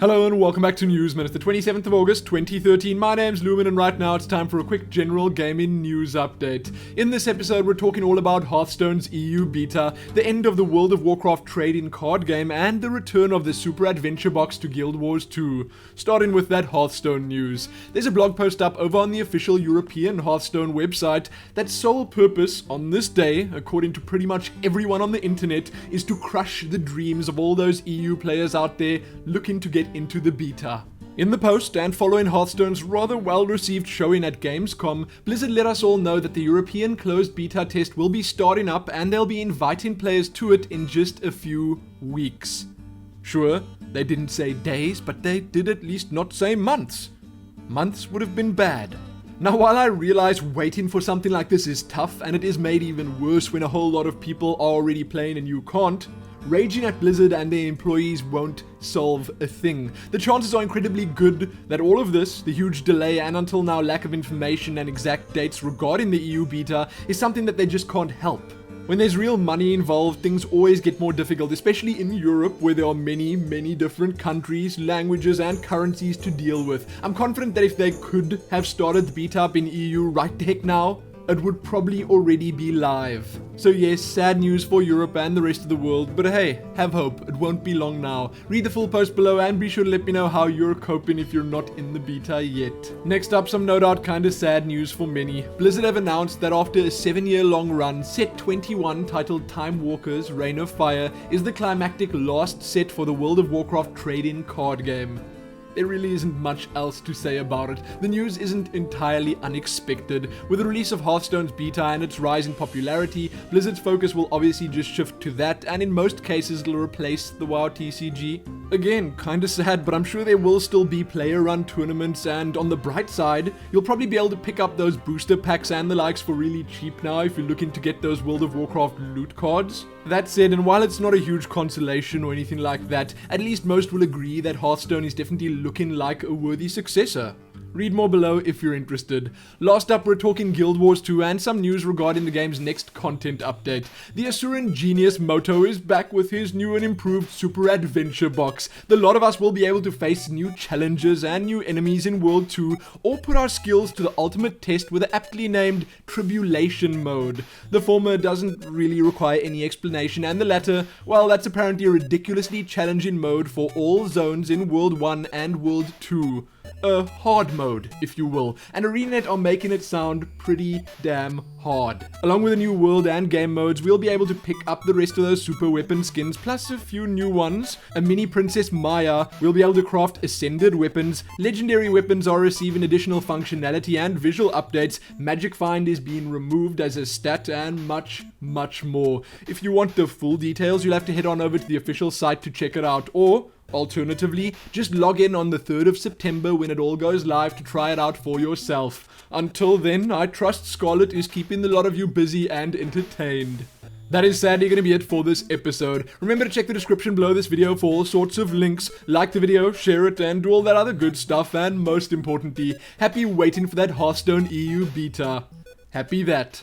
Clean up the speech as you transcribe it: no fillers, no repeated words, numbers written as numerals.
Hello and welcome back to Newsmin. It's the 27th of August 2013. My name's Lumin and right now it's time for a quick general gaming news update. In this episode we're talking all about Hearthstone's EU Beta, the end of the World of Warcraft trading card game, and the return of the Super Adventure Box to Guild Wars 2. Starting with that Hearthstone news. There's a blog post up over on the official European Hearthstone website that's sole purpose on this day, according to pretty much everyone on the internet, is to crush the dreams of all those EU players out there looking to get into the beta. In the post, and following Hearthstone's rather well-received showing at Gamescom, Blizzard let us all know that the European closed beta test will be starting up and they'll be inviting players to it in just a few weeks. Sure, they didn't say days, but they did at least not say months. Months would have been bad. Now, while I realize waiting for something like this is tough, and it is made even worse when a whole lot of people are already playing and you can't, raging at Blizzard and their employees won't solve a thing. The chances are incredibly good that all of this, the huge delay and until now lack of information and exact dates regarding the EU beta, is something that they just can't help. When there's real money involved, things always get more difficult, especially in Europe where there are many different countries, languages and currencies to deal with. I'm confident that if they could have started the beta up in EU right the heck now, it would probably already be live. So yes, sad news for Europe and the rest of the world, but hey, have hope, it won't be long now. Read the full post below and be sure to let me know how you're coping if you're not in the beta yet. Next up, some no doubt kinda sad news for many. Blizzard have announced that after a 7-year-long run, set 21 titled Time Walker's Reign of Fire is the climactic last set for the World of Warcraft trading card game. There really isn't much else to say about it. The news isn't entirely unexpected. With the release of Hearthstone's beta and its rise in popularity, Blizzard's focus will obviously just shift to that, and in most cases it'll replace the WoW TCG. Again, kinda sad, but I'm sure there will still be player-run tournaments, and on the bright side, you'll probably be able to pick up those booster packs and the likes for really cheap now if you're looking to get those World of Warcraft loot cards. That said, and while it's not a huge consolation or anything like that, at least most will agree that Hearthstone is definitely looking like a worthy successor. Read more below if you're interested. Last up, we're talking Guild Wars 2 and some news regarding the game's next content update. The Asuran genius Moto is back with his new and improved Super Adventure Box. The lot of us will be able to face new challenges and new enemies in World 2, or put our skills to the ultimate test with the aptly named Tribulation Mode. The former doesn't really require any explanation, and the latter, well, that's apparently a ridiculously challenging mode for all zones in World 1 and World 2. A hard mode, if you will, and ArenaNet are making it sound pretty damn hard. Along with the new world and game modes, we'll be able to pick up the rest of those super weapon skins, plus a few new ones. A mini Princess Maya, we'll be able to craft ascended weapons, legendary weapons are receiving additional functionality and visual updates, Magic Find is being removed as a stat, and much more. If you want the full details, you'll have to head on over to the official site to check it out, or alternatively, just log in on the 3rd of September when it all goes live to try it out for yourself. Until then, I trust Scarlet is keeping the lot of you busy and entertained. That is sadly going to be it for this episode. Remember to check the description below this video for all sorts of links. Like the video, share it, and do all that other good stuff. And most importantly, happy waiting for that Hearthstone EU beta. Happy that.